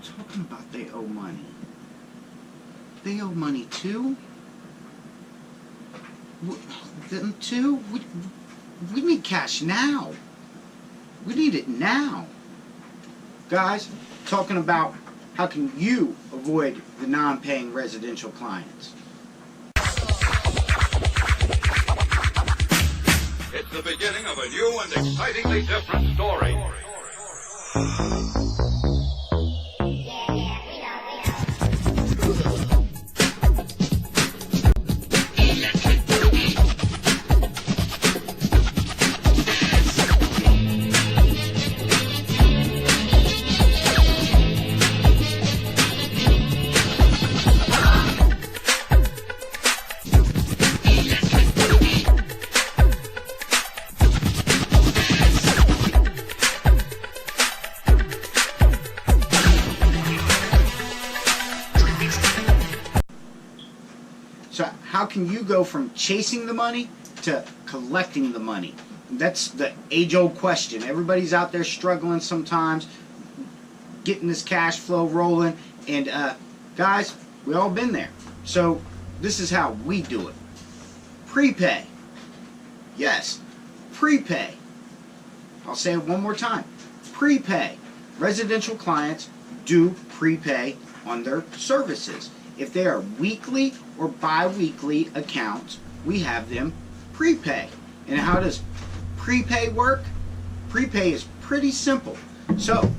Talking about they owe money. They owe money too? Them too? We need cash now. We need it now. Guys, talking about how can you avoid the non-paying residential clients. It's the beginning of a new and excitingly different story. So how can you go from chasing the money to collecting the money? That's the age-old question. Everybody's out there struggling sometimes, getting this cash flow rolling, and guys, we all been there. So this is how we do it. Prepay. Yes, prepay. I'll say it one more time. Prepay. Residential clients do prepay on their services. If they are weekly or bi-weekly accounts, we have them prepay. And how does prepay work? Prepay is pretty simple. So,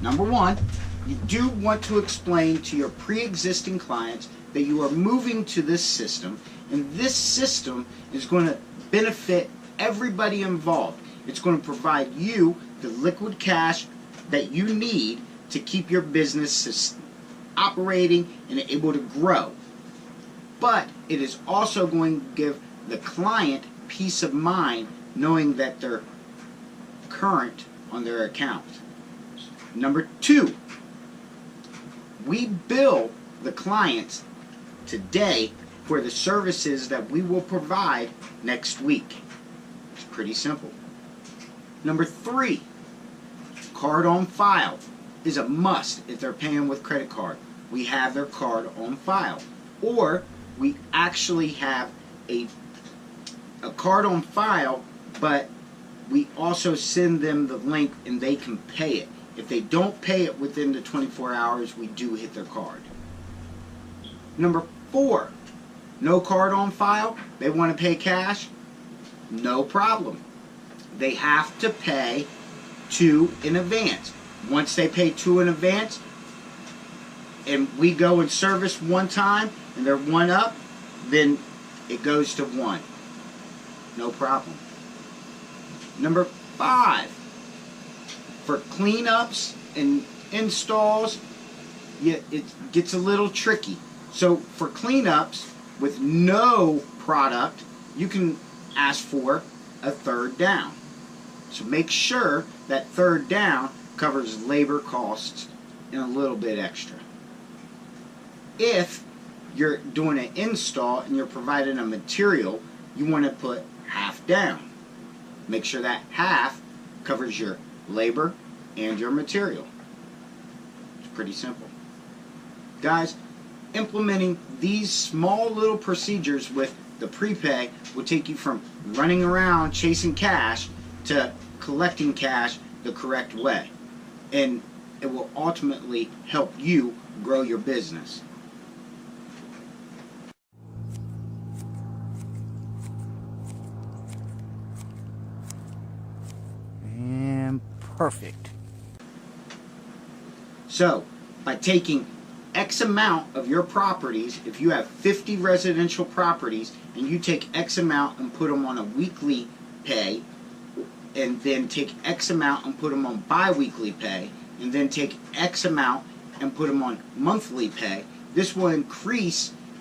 number one, you do want to explain to your pre-existing clients that you are moving to this system, and this system is going to benefit everybody involved. It's going to provide you the liquid cash that you need to keep your business operating and able to grow. But it is also going to give the client peace of mind knowing that they're current on their account. Number two, we bill the clients today for the services that we will provide next week. It's pretty simple. Number three, card on file is a must if they're paying with credit card. We have their card on file. Or we actually have a card on file, but we also send them the link and they can pay it. If they don't pay it within the 24 hours, we do hit their card. Number four, no card on file, they want to pay cash, no problem. They have to pay two in advance. Once they pay two in advance, and we go and service one time, and they're one up, then it goes to one. No problem. Number five, for cleanups and installs, it gets a little tricky. So for cleanups with no product, you can ask for a third down. So make sure that third down covers labor costs and a little bit extra. If you're doing an install and you're providing a material, you want to put half down. Make sure that half covers your labor and your material. It's pretty simple. Guys, implementing these small little procedures with the prepay will take you from running around chasing cash to collecting cash the correct way. And it will ultimately help you grow your business. And perfect. So, by taking X amount of your properties, if you have 50 residential properties, and you take X amount and put them on a weekly pay, and then take X amount and put them on bi-weekly pay, and then take X amount and put them on monthly pay, this will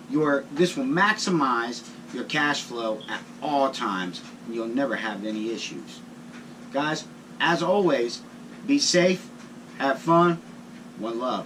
maximize your cash flow at all times, and you'll never have any issues. Guys, as always, be safe, have fun, one love.